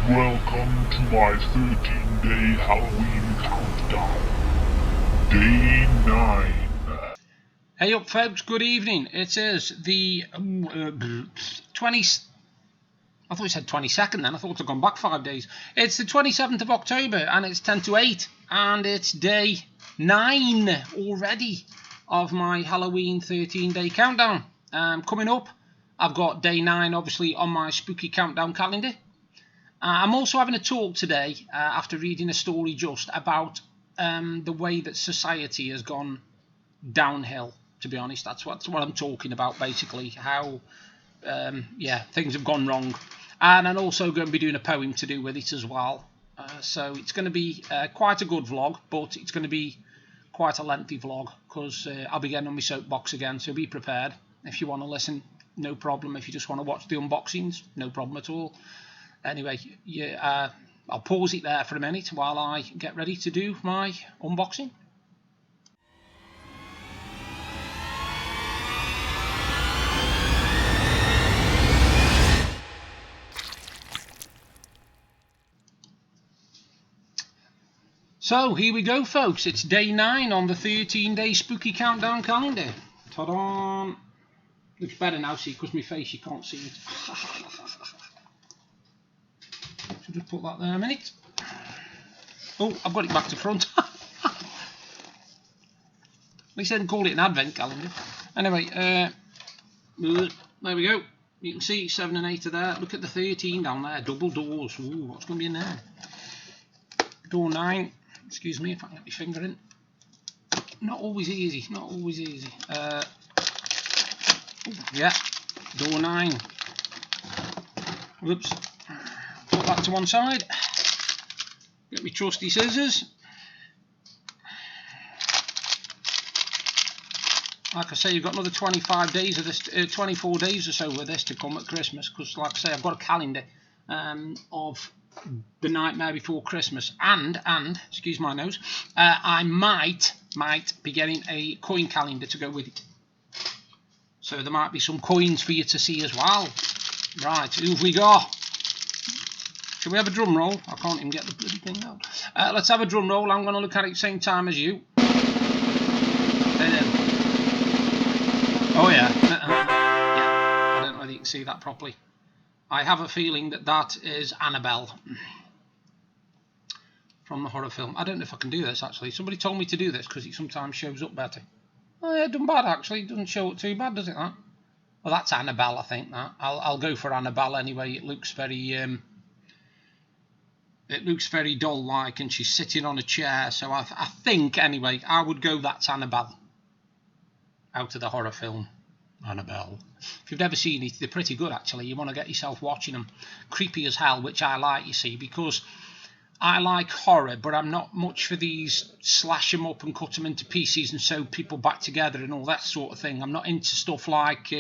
Welcome to my 13-day Halloween countdown. Day 9. Hey up folks, good evening. It is the 20... I thought it said 22nd then, I thought it had gone back 5 days. It's the 27th of October and it's 10 to 8 and it's day 9 already of my Halloween 13-day countdown. Coming up, I've got day 9 obviously on my spooky countdown calendar. I'm also having a talk today after reading a story just about the way that society has gone downhill. To be honest, that's what I'm talking about basically. How things have gone wrong, and I'm also going to be doing a poem to do with it as well. So it's going to be quite a good vlog, but it's going to be quite a lengthy vlog because I'll be getting on my soapbox again. So be prepared. If you want to listen, no problem. If you just want to watch the unboxings, no problem at all. Anyway, I'll pause it there for a minute while I get ready to do my unboxing. So here we go folks, it's day 9 on the 13-day spooky countdown calendar. Ta-da! Looks better now, see, because my face, you can't see it. So just put that there a minute. Oh, I've got it back to front. At least I didn't call it an advent calendar. Anyway, there we go. You can see 7 and 8 are there. Look at the 13 down there, double doors. Ooh, what's going to be in there? Door 9. Excuse me if I can get my finger in. Not always easy, not always easy. Yeah, door 9. Whoops. Put that to one side. Get my trusty scissors. Like I say, you've got another 25 days of this, 24 days or so with this to come at Christmas. Because, like I say, I've got a calendar of the nightmare before Christmas, and excuse my nose, I might be getting a coin calendar to go with it. So there might be some coins for you to see as well. Right, who have we got? Shall we have a drum roll? I can't even get the bloody thing out. Let's have a drum roll. I'm going to look at it at the same time as you. Oh yeah. Yeah, I don't know whether you can see that properly. I have a feeling that that is Annabelle from the horror film. I don't know if I can do this actually. Somebody told me to do this because it sometimes shows up better. Oh yeah, it doesn't bad actually. It doesn't show up too bad, does it? That? Well, that's Annabelle, I think. That I'll go for Annabelle anyway. It looks very doll-like, and she's sitting on a chair. So I think anyway, I would go. That's Annabelle out of the horror film. Annabelle. If you've never seen it, they're pretty good actually. You want to get yourself watching them. Creepy as hell, which I like, you see, because I like horror, but I'm not much for these slash them up and cut them into pieces and sew people back together and all that sort of thing. I'm not into stuff like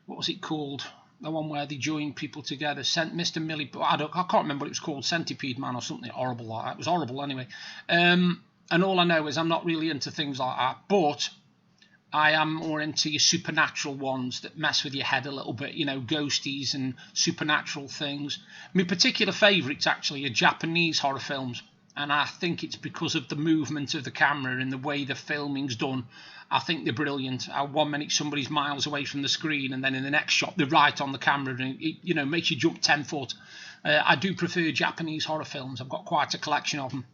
what was it called? The one where they join people together. Mr. Millie. I can't remember what it was called. Centipede Man or something horrible like that. It was horrible anyway. And all I know is I'm not really into things like that, but I am more into your supernatural ones that mess with your head a little bit, you know, ghosties and supernatural things. My particular favourites actually are Japanese horror films, and I think it's because of the movement of the camera and the way the filming's done. I think they're brilliant. 1 minute somebody's miles away from the screen, and then in the next shot they're right on the camera, and it, you know, makes you jump 10 foot. I do prefer Japanese horror films. I've got quite a collection of them.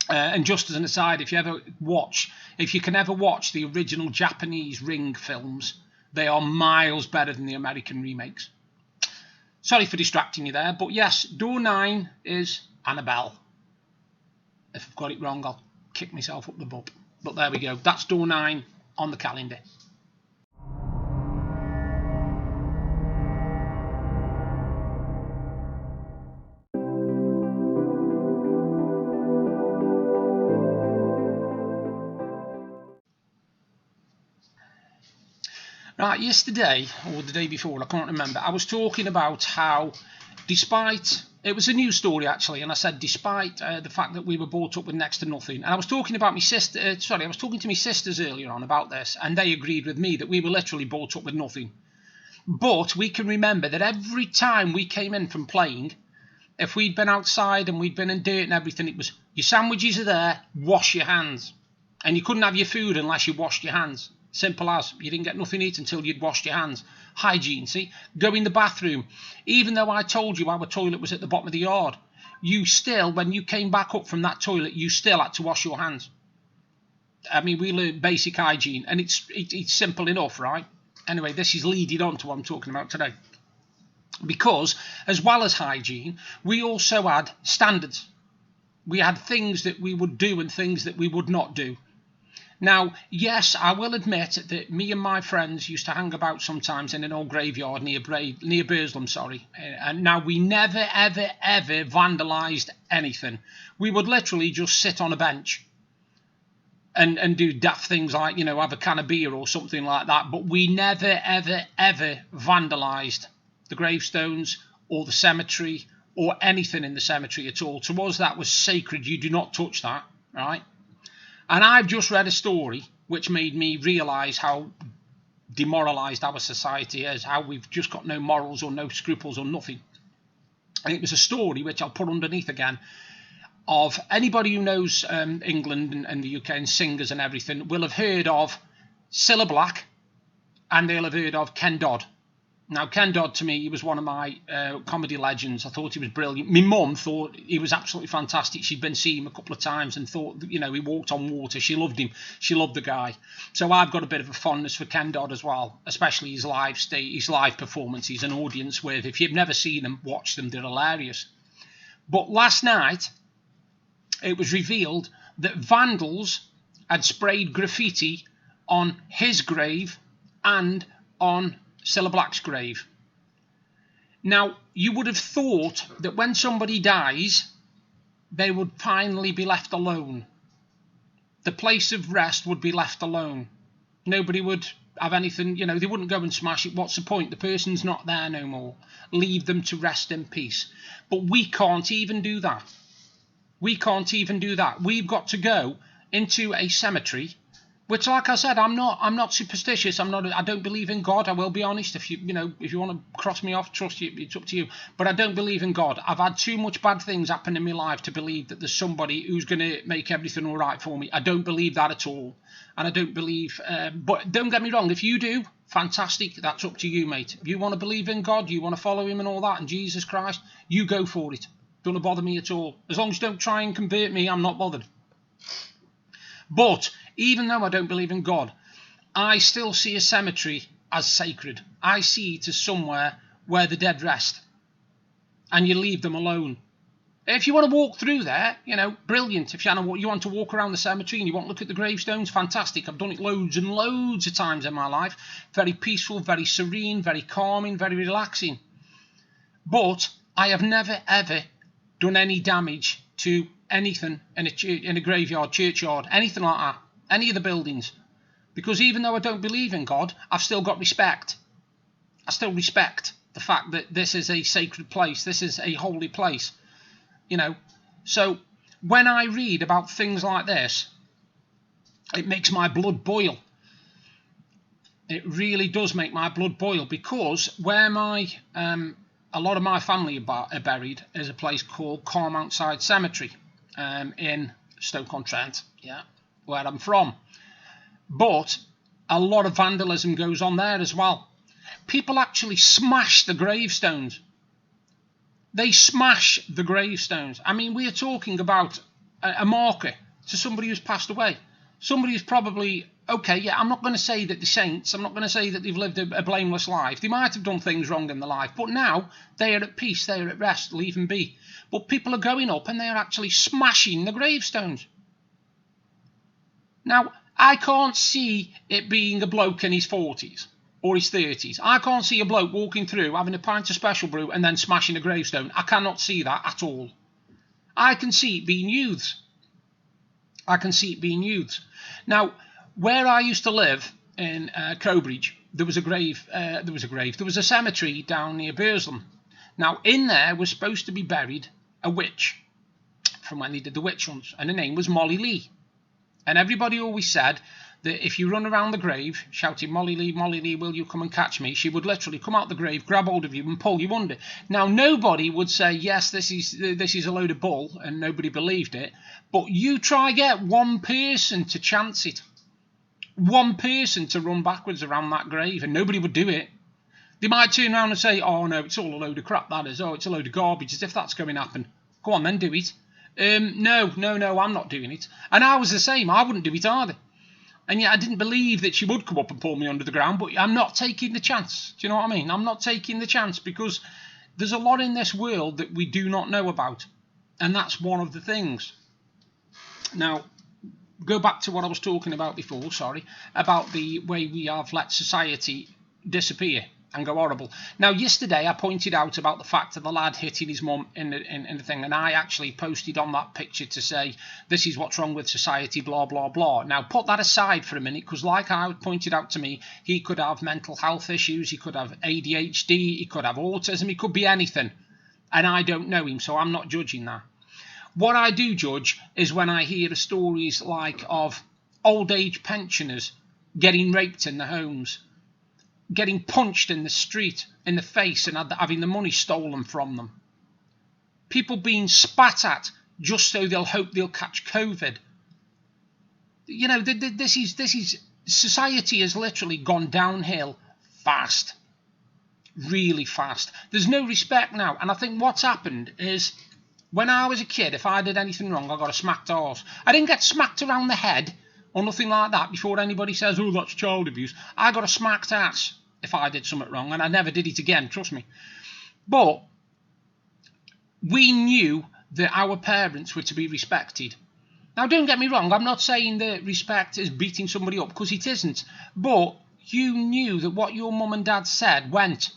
And just as an aside, if you can ever watch the original Japanese Ring films, they are miles better than the American remakes. Sorry for distracting you there, but yes, door 9 is Annabelle. If I've got it wrong, I'll kick myself up the butt. But there we go, that's door 9 on the calendar. Right, yesterday, or the day before, I can't remember, I was talking about how, despite, it was a news story actually, and I said despite the fact that we were brought up with next to nothing, and I was talking about my sister, I was talking to my sisters earlier on about this, and they agreed with me that we were literally brought up with nothing. But we can remember that every time we came in from playing, If we'd been outside and we'd been in dirt and everything, it was, your sandwiches are there, wash your hands. And you couldn't have your food unless you washed your hands. Simple as. You didn't get nothing to eat until you'd washed your hands. Hygiene, see? Go in the bathroom. Even though I told you our toilet was at the bottom of the yard, you still, when you came back up from that toilet, you still had to wash your hands. I mean, we learned basic hygiene, and it's simple enough, right? Anyway, this is leading on to what I'm talking about today. Because, as well as hygiene, we also had standards. We had things that we would do and things that we would not do. Now, yes, I will admit that me and my friends used to hang about sometimes in an old graveyard near Burslem, and now we never, ever, ever vandalised anything. We would literally just sit on a bench and do daft things like, have a can of beer or something like that, but we never, ever, ever vandalised the gravestones or the cemetery or anything in the cemetery at all. To us, that was sacred. You do not touch that, right? And I've just read a story which made me realise how demoralised our society is, how we've just got no morals or no scruples or nothing. And it was a story, which I'll put underneath again, of anybody who knows England and the UK and singers and everything will have heard of Cilla Black, and they'll have heard of Ken Dodd. Now, Ken Dodd, to me, he was one of my comedy legends. I thought he was brilliant. My mum thought he was absolutely fantastic. She'd been seeing him a couple of times and thought, he walked on water. She loved him. She loved the guy. So I've got a bit of a fondness for Ken Dodd as well, especially his live performances and audience with. If you've never seen them, watch them. They're hilarious. But last night, it was revealed that vandals had sprayed graffiti on his grave and on Cilla Black's grave. Now, you would have thought that when somebody dies, they would finally be left alone. The place of rest would be left alone. Nobody would have anything, they wouldn't go and smash it. What's the point? The person's not there no more. Leave them to rest in peace. But we can't even do that. We can't even do that. We've got to go into a cemetery, which, like I said, I'm not superstitious. I don't believe in God. I will be honest. If you want to cross me off, trust you, it's up to you. But I don't believe in God. I've had too much bad things happen in my life to believe that there's somebody who's going to make everything all right for me. I don't believe that at all. And I don't believe. But don't get me wrong. If you do, fantastic. That's up to you, mate. If you want to believe in God, you want to follow Him and all that, and Jesus Christ, you go for it. Don't bother me at all. As long as you don't try and convert me, I'm not bothered. But even though I don't believe in God, I still see a cemetery as sacred. I see it as somewhere where the dead rest, and you leave them alone. If you want to walk through there, brilliant. If you want to walk around the cemetery and you want to look at the gravestones, fantastic. I've done it loads and loads of times in my life. Very peaceful, very serene, very calming, very relaxing. But I have never, ever done any damage to anything in a graveyard, churchyard, anything like that, any of the buildings. Because even though I don't believe in God, I've still got respect. I still respect the fact that this is a sacred place, this is a holy place, So when I read about things like this, it makes my blood boil. It really does make my blood boil, because where a lot of my family are buried is a place called Carmount Cemetery in Stoke-on-Trent, where I'm from. But a lot of vandalism goes on there as well. People actually smash the gravestones. They smash the gravestones. I mean, we are talking about a marker to somebody who's passed away. Somebody who's probably, I'm not going to say that they're saints. I'm not going to say that they've lived a blameless life. They might have done things wrong in their life, but now they are at peace, they are at rest, leave them be. But people are going up and they are actually smashing the gravestones. Now, I can't see it being a bloke in his 40s or his 30s. I can't see a bloke walking through, having a pint of special brew and then smashing a gravestone. I cannot see that at all. I can see it being youths. Now, where I used to live in Crowbridge, there was a cemetery down near Burslem. Now, in there was supposed to be buried a witch from when they did the witch hunts, and her name was Molly Lee. And everybody always said that if you run around the grave shouting, Molly Lee, will you come and catch me? She would literally come out the grave, grab hold of you and pull you under. Now, nobody would say, yes, this is a load of bull, and nobody believed it. But you try get one person to chance it. One person to run backwards around that grave, and nobody would do it. They might turn around and say, oh no, it's all a load of crap, that is. Oh, it's a load of garbage, as if that's going to happen. Go on then, do it. No, I'm not doing it. And I was the same. I wouldn't do it either. And yet I didn't believe that she would come up and pull me under the ground, but I'm not taking the chance. Do you know what I mean? I'm not taking the chance because there's a lot in this world that we do not know about. And that's one of the things. Now, go back to what I was talking about before, about the way we have let society disappear and go horrible. Now, yesterday I pointed out about the fact of the lad hitting his mum in the thing, and I actually posted on that picture to say, this is what's wrong with society, blah, blah, blah. Now, put that aside for a minute, because like I pointed out to me, he could have mental health issues, he could have ADHD, he could have autism, he could be anything. And I don't know him, so I'm not judging that. What I do judge is when I hear stories like of old age pensioners getting raped in their homes, getting punched in the street in the face and having the money stolen from them. People being spat at just so they'll hope they'll catch COVID. You know, this is society has literally gone downhill fast, really fast. There's no respect now, and I think what's happened is, when I was a kid, if I did anything wrong, I got a smacked arse. I didn't get smacked around the head or nothing like that before anybody says, oh, that's child abuse. I got a smacked ass if I did something wrong, and I never did it again, trust me. But we knew that our parents were to be respected. Now, don't get me wrong, I'm not saying that respect is beating somebody up, because it isn't. But you knew that what your mum and dad said went.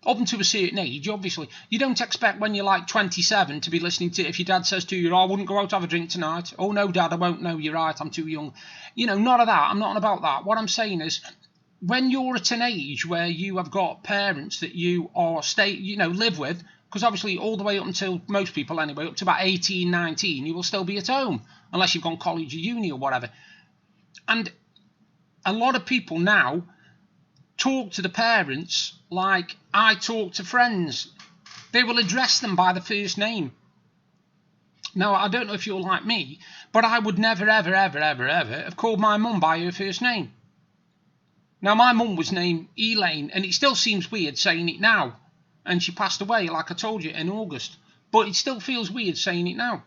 Up until a certain age, obviously. You don't expect when you're like 27 to be listening to, if your dad says to you, oh, I wouldn't go out to have a drink tonight. Oh, no, Dad, I won't. No, you're right, I'm too young. You know, none of that. I'm not on about that. What I'm saying is, when you're at an age where you have got parents that you are live with, because obviously all the way up until, most people anyway, up to about 18, 19, you will still be at home, unless you've gone college or uni or whatever. And a lot of people now talk to the parents like I talk to friends. They will address them by the first name. Now, I don't know if you're like me, but I would never, ever, ever, ever, ever have called my mum by her first name. Now, my mum was named Elaine, and it still seems weird saying it now. And she passed away, like I told you, in August. But it still feels weird saying it now.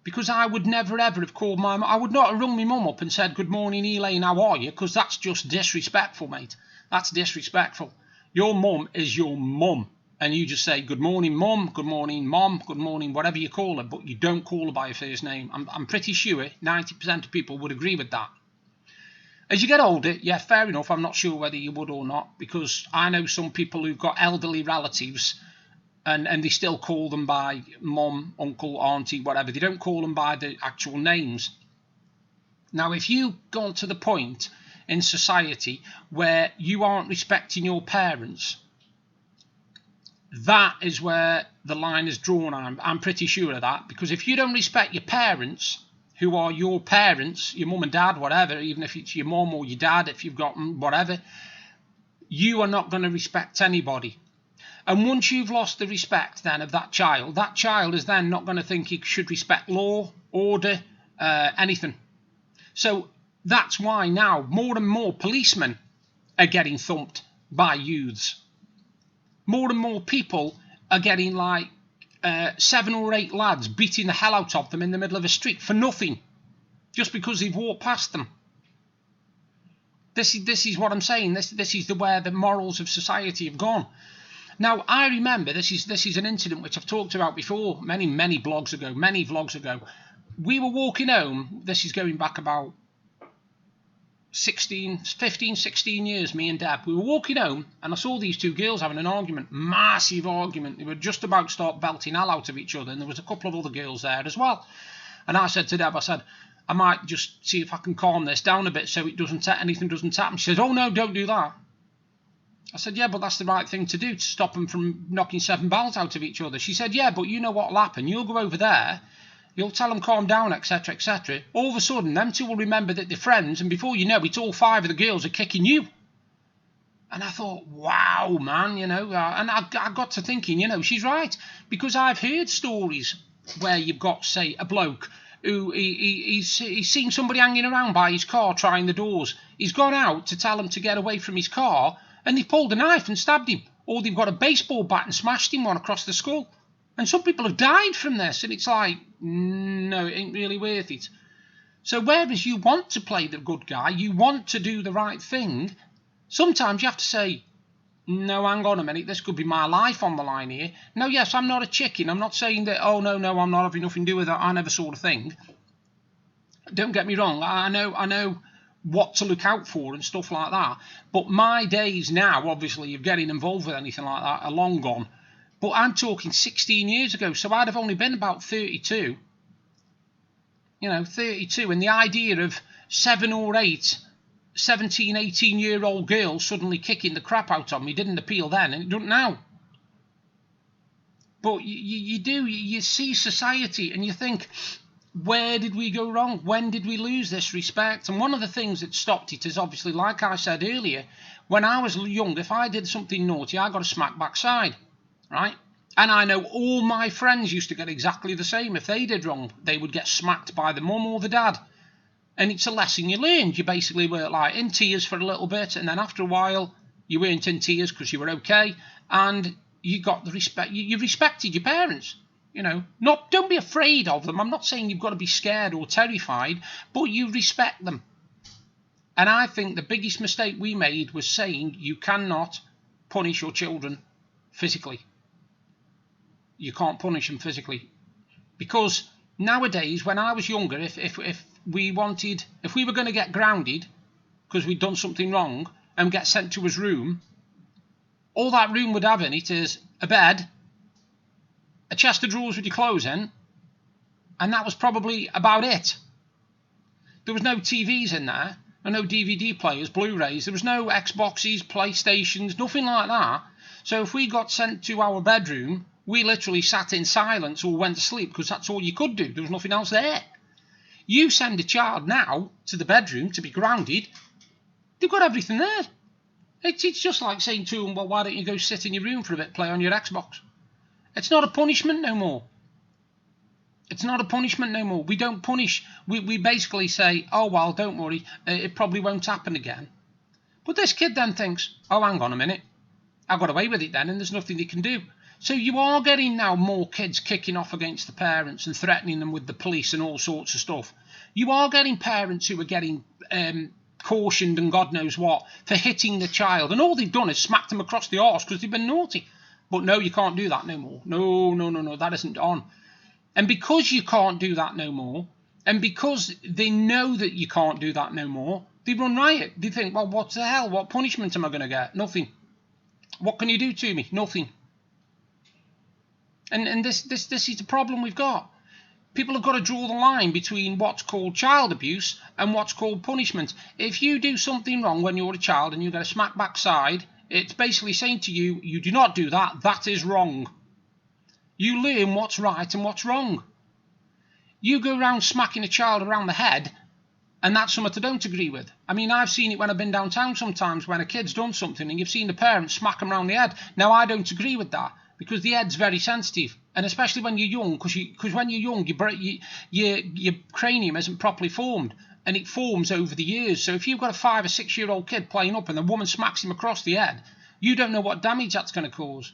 Because I would never, ever have called my mum. I would not have rung my mum up and said, good morning, Elaine, how are you? Because that's just disrespectful, mate. That's disrespectful. Your mum is your mum. And you just say, good morning, mum, good morning, mom, good morning, whatever you call her. But you don't call her by her first name. I'm pretty sure 90% of people would agree with that. As you get older, yeah, fair enough. I'm not sure whether you would or not. Because I know some people who've got elderly relatives, and they still call them by mum, uncle, auntie, whatever. They don't call them by the actual names. Now, if you go to the point in society where you aren't respecting your parents, that is where the line is drawn. I'm pretty sure of that. Because if you don't respect your parents, who are your parents, your mum and dad, whatever, even if it's your mum or your dad, if you've got whatever, you are not going to respect anybody. And once you've lost the respect then of that child is then not going to think he should respect law, order, anything. So that's why now more and more policemen are getting thumped by youths. More and more people are getting like 7 or 8 lads beating the hell out of them in the middle of a street for nothing, just because they've walked past them. This is what I'm saying. This is where the morals of society have gone. Now, I remember, this is an incident which I've talked about before, many vlogs ago. We were walking home, this is going back about 15, 16 years, me and Deb. We were walking home, and I saw these two girls having an argument, massive argument. They were just about to start belting hell out of each other, and there was a couple of other girls there as well. And I said to Deb, I might just see if I can calm this down a bit so anything doesn't happen. She said, oh no, don't do that. I said, yeah, but that's the right thing to do, to stop them from knocking 7 balls out of each other. She said, yeah, but you know what will happen. You'll go over there, You'll tell them calm down, etc., etc. All of a sudden, them two will remember that they're friends, and before you know it, all 5 of the girls are kicking you. And I thought, wow, man, and I got to thinking, she's right. Because I've heard stories where you've got, say, a bloke who he's seen somebody hanging around by his car trying the doors. He's gone out to tell him to get away from his car, and they pulled a knife and stabbed him. Or they've got a baseball bat and smashed him one across the skull. And some people have died from this, and it's like, no, it ain't really worth it. So whereas you want to play the good guy, you want to do the right thing, sometimes you have to say, no, hang on a minute, this could be my life on the line here. No, yes, I'm not a chicken. I'm not saying that, oh, no, I'm not having nothing to do with that. I never saw the thing. Don't get me wrong. I know what to look out for and stuff like that. But my days now, obviously, of getting involved with anything like that are long gone. But I'm talking 16 years ago, so I'd have only been about 32. 32, and the idea of 7 or 8 17, 18-year-old girls suddenly kicking the crap out of me didn't appeal then, and it doesn't now. But you see society, and you think, where did we go wrong? When did we lose this respect? And one of the things that stopped it is obviously, like I said earlier, when I was young, if I did something naughty, I got a smack backside. Right? And I know all my friends used to get exactly the same. If they did wrong, they would get smacked by the mum or the dad. And it's a lesson you learned. You basically were like in tears for a little bit, and then after a while, you weren't in tears because you were okay, and you got the respect. You respected your parents. Don't be afraid of them. I'm not saying you've got to be scared or terrified, but you respect them. And I think the biggest mistake we made was saying you cannot punish your children physically. You can't punish them physically, because nowadays, when I was younger, if we were going to get grounded because we'd done something wrong and get sent to his room, all that room would have in it is a bed, a chest of drawers with your clothes in, and that was probably about it. There was no TVs in there, and no DVD players, Blu-rays. There was no Xboxes, PlayStations, nothing like that. So if we got sent to our bedroom, we literally sat in silence or went to sleep because that's all you could do. There was nothing else there. You send a child now to the bedroom to be grounded, they've got everything there. It's just like saying to them, well, why don't you go sit in your room for a bit, play on your Xbox? It's not a punishment no more. It's not a punishment no more. We don't punish. We basically say, oh, well, don't worry, it probably won't happen again. But this kid then thinks, oh, hang on a minute, I got away with it then, and there's nothing they can do. So you are getting now more kids kicking off against the parents and threatening them with the police and all sorts of stuff. You are getting parents who are getting cautioned and God knows what for hitting the child. And all they've done is smacked them across the arse because they've been naughty. But no, you can't do that no more. No, that isn't on. And because you can't do that no more, and because they know that you can't do that no more, they run riot. They think, well, what the hell? What punishment am I going to get? Nothing. What can you do to me? Nothing. And this is the problem we've got. People have got to draw the line between what's called child abuse and what's called punishment. If you do something wrong when you're a child and you get a smack backside, it's basically saying to you, you do not do that, that is wrong. You learn what's right and what's wrong. You go around smacking a child around the head, and that's something I don't agree with. I mean, I've seen it when I've been downtown sometimes when a kid's done something and you've seen the parents smack them around the head. Now, I don't agree with that, because the head's very sensitive, and especially when you're young, because when you're young, your cranium isn't properly formed, and it forms over the years. So if you've got a 5 or 6 year old kid playing up and the woman smacks him across the head, you don't know what damage that's going to cause.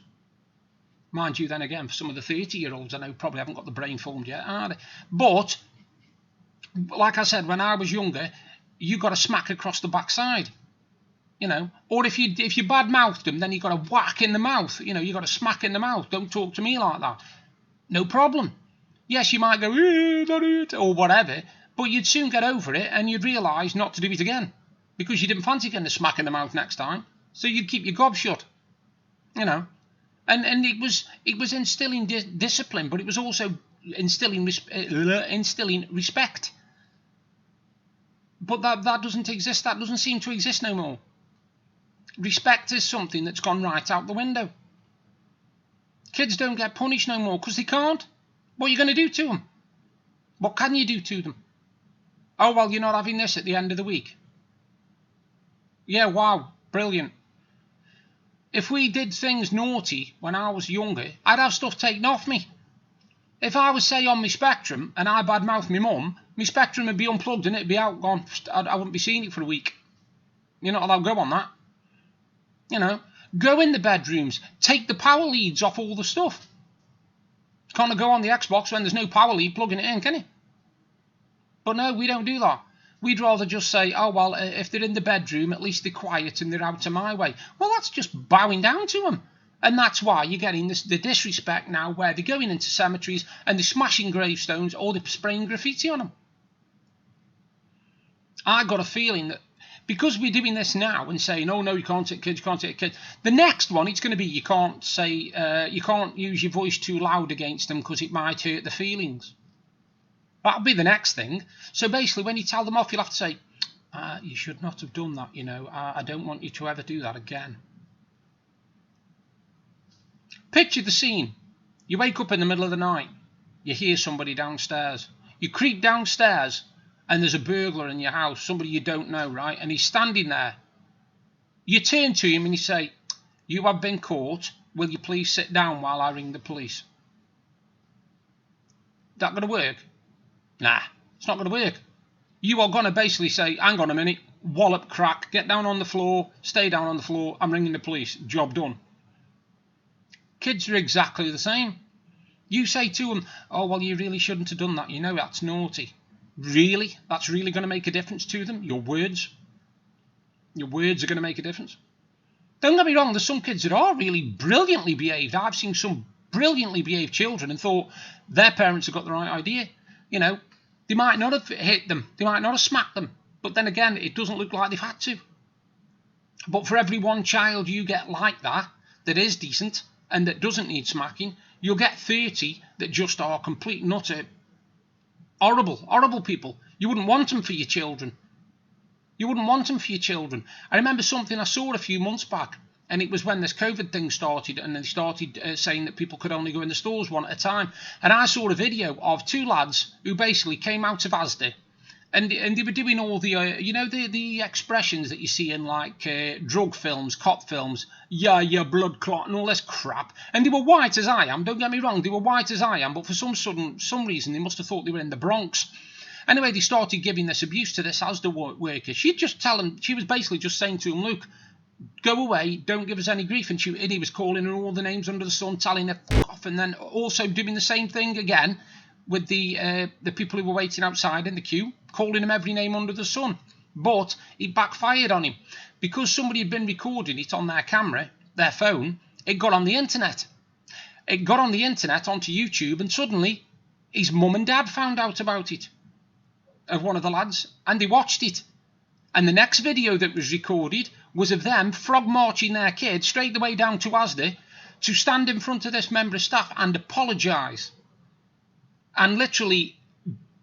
Mind you, then again, for some of the 30-year-olds, I know probably haven't got the brain formed yet, are they? But, like I said, when I was younger, you got a smack across the backside. Or if you bad-mouthed them, then you got a whack in the mouth. You got a smack in the mouth. Don't talk to me like that. No problem. Yes, you might go, or whatever, but you'd soon get over it and you'd realise not to do it again, because you didn't fancy getting a smack in the mouth next time. So you'd keep your gob shut. And it was instilling discipline, but it was also instilling respect. But that doesn't exist. That doesn't seem to exist no more. Respect is something that's gone right out the window. Kids don't get punished no more because they can't. What are you going to do to them? What can you do to them? Oh, well, you're not having this at the end of the week. Yeah, wow, brilliant. If we did things naughty when I was younger, I'd have stuff taken off me. If I was, say, on my Spectrum and I badmouthed my mum, my Spectrum would be unplugged and it'd be out, gone. I wouldn't be seeing it for a week. You're not allowed to go on that. You know, go in the bedrooms, take the power leads off all the stuff. Can't go on the Xbox when there's no power lead plugging it in, can you? But no, we don't do that. We'd rather just say, oh, well, if they're in the bedroom, at least they're quiet and they're out of my way. Well, that's just bowing down to them. And that's why you're getting the disrespect now, where they're going into cemeteries and they're smashing gravestones or they're spraying graffiti on them. I got a feeling that because we're doing this now and saying, oh, no, you can't take kids, you can't take kids, the next one, it's going to be you can't use your voice too loud against them because it might hurt their feelings. That'll be the next thing. So basically, when you tell them off, you'll have to say, you should not have done that, you know. I don't want you to ever do that again. Picture the scene. You wake up in the middle of the night. You hear somebody downstairs. You creep downstairs, and there's a burglar in your house, somebody you don't know, right? And he's standing there. You turn to him and you say, you have been caught. Will you please sit down while I ring the police? That going to work? Nah, it's not going to work. You are going to basically say, hang on a minute, wallop, crack, get down on the floor, stay down on the floor, I'm ringing the police, job done. Kids are exactly the same. You say to them, oh, well, you really shouldn't have done that, you know, that's naughty. Really? That's really going to make a difference to them? Your words? Your words are going to make a difference? Don't get me wrong, there's some kids that are really brilliantly behaved. I've seen some brilliantly behaved children and thought their parents have got the right idea. You know, they might not have hit them, they might not have smacked them, but then again, it doesn't look like they've had to. But for every one child you get like that is decent and that doesn't need smacking, you'll get 30 that just are complete and utter horrible people. You wouldn't want them for your children. You wouldn't want them for your children. I remember something I saw a few months back, and it was when this COVID thing started, and they started saying that people could only go in the stores one at a time. And I saw a video of two lads who basically came out of Asda, and they were doing all the, the expressions that you see in like drug films, cop films, yeah, blood clot and all this crap. And they were white as I am, don't get me wrong, they were white as I am, but for some reason they must have thought they were in the Bronx. Anyway, they started giving this abuse to this Asda worker. She'd just tell him, she was basically just saying to him, look, go away, don't give us any grief. And he was calling her all the names under the sun, telling her f off, and then also doing the same thing again with the people who were waiting outside in the queue, calling them every name under the sun. But it backfired on him. Because somebody had been recording it on their camera, their phone, it got on the internet. It got on the internet, onto YouTube, and suddenly his mum and dad found out about it, of one of the lads, and they watched it. And the next video that was recorded was of them frog marching their kid straight the way down to Asda to stand in front of this member of staff and apologise. And literally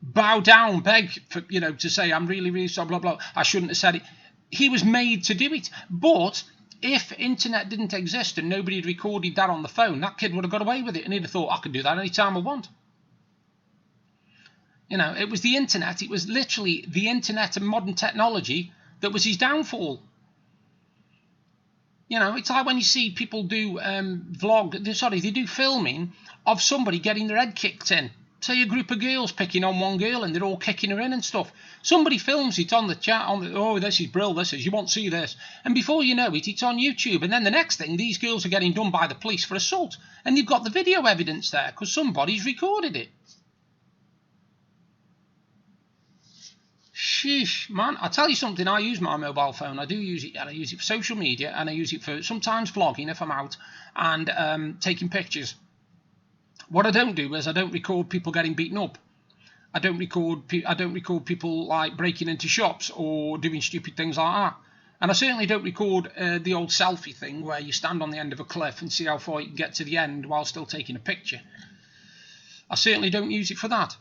bow down, beg for, to say, I'm really, really sorry, blah, blah, I shouldn't have said it. He was made to do it. But if internet didn't exist and nobody had recorded that on the phone, that kid would have got away with it, and he'd have thought, I can do that any time I want. It was the internet. It was literally the internet and modern technology that was his downfall. It's like when you see people do they do filming of somebody getting their head kicked in. Say a group of girls picking on one girl and they're all kicking her in and stuff. Somebody films it on the chat, oh, this is brill, this is, you won't see this. And before you know it, it's on YouTube. And then the next thing, these girls are getting done by the police for assault. And you've got the video evidence there because somebody's recorded it. Sheesh, man, I'll tell you something, I use my mobile phone, I do use it, and I use it for social media, and I use it for sometimes vlogging if I'm out, and taking pictures. What I don't do is I don't record people getting beaten up. I don't record people like breaking into shops or doing stupid things like that. And I certainly don't record the old selfie thing where you stand on the end of a cliff and see how far you can get to the end while still taking a picture. I certainly don't use it for that.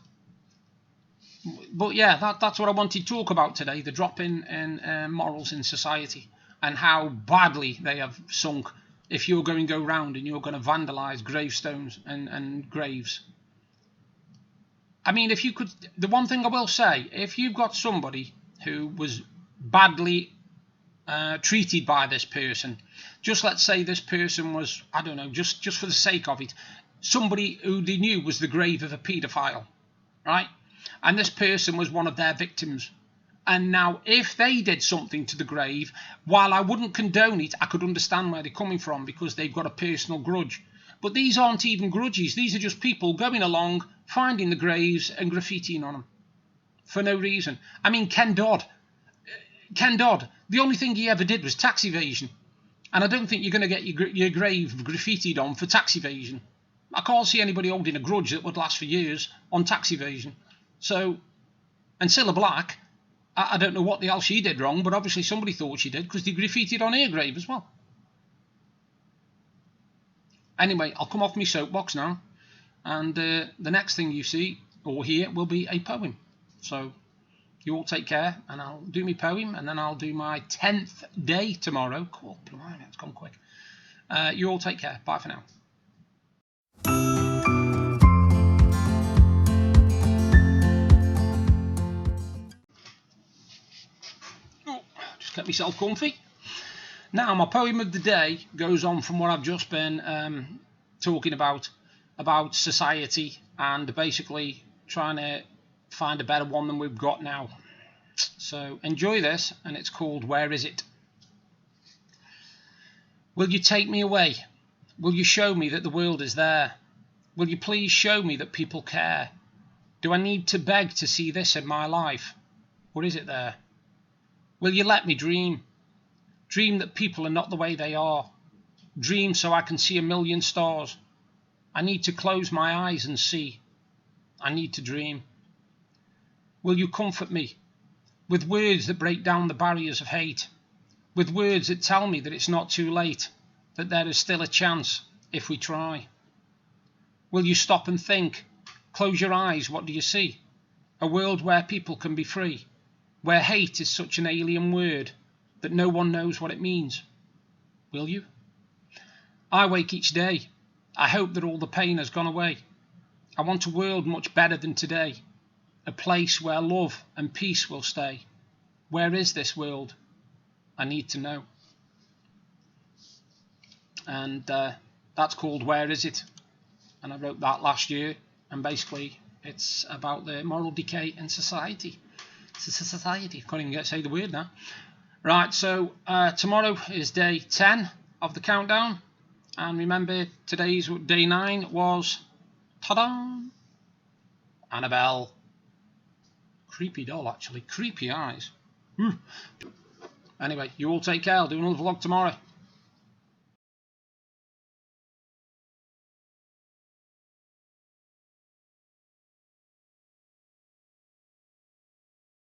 But yeah, that's what I wanted to talk about today, the drop in morals in society and how badly they have sunk if you're going to go round and you're going to vandalise gravestones and graves. I mean, if you could, the one thing I will say, if you've got somebody who was badly treated by this person, just let's say this person was, I don't know, just for the sake of it, somebody who they knew was the grave of a paedophile, right? And this person was one of their victims. And now, if they did something to the grave, while I wouldn't condone it, I could understand where they're coming from, because they've got a personal grudge. But these aren't even grudges. These are just people going along, finding the graves and graffitiing on them for no reason. I mean, Ken Dodd, the only thing he ever did was tax evasion. And I don't think you're going to get your grave graffitied on for tax evasion. I can't see anybody holding a grudge that would last for years on tax evasion. So, and Cilla Black, I don't know what the hell she did wrong, but obviously somebody thought she did, because they graffitied on her grave as well. Anyway, I'll come off my soapbox now, and the next thing you see or hear will be a poem. So you all take care, and I'll do my poem, and then I'll do my 10th day tomorrow. Cool, blimey, it's gone quick. You all take care. Bye for now. Just get myself comfy. Now, my poem of the day goes on from what I've just been talking about society, and basically trying to find a better one than we've got now. So enjoy this, and it's called Where Is It? Will you take me away? Will you show me that the world is there? Will you please show me that people care? Do I need to beg to see this in my life? Or is it there? Will you let me dream? Dream that people are not the way they are. Dream so I can see a million stars. I need to close my eyes and see. I need to dream. Will you comfort me with words that break down the barriers of hate? With words that tell me that it's not too late, that there is still a chance if we try? Will you stop and think? Close your eyes, what do you see? A world where people can be free, where hate is such an alien word that no one knows what it means. Will you? I wake each day. I hope that all the pain has gone away. I want a world much better than today, a place where love and peace will stay. Where is this world? I need to know. And that's called Where Is It? And I wrote that last year, and basically it's about the moral decay in society. Society. Can't even say the word now. Right, so tomorrow is day 10 of the countdown, and remember today's day 9 was, ta-da, Annabelle. Creepy doll, actually. Creepy eyes. Anyway, you all take care. I'll do another vlog tomorrow.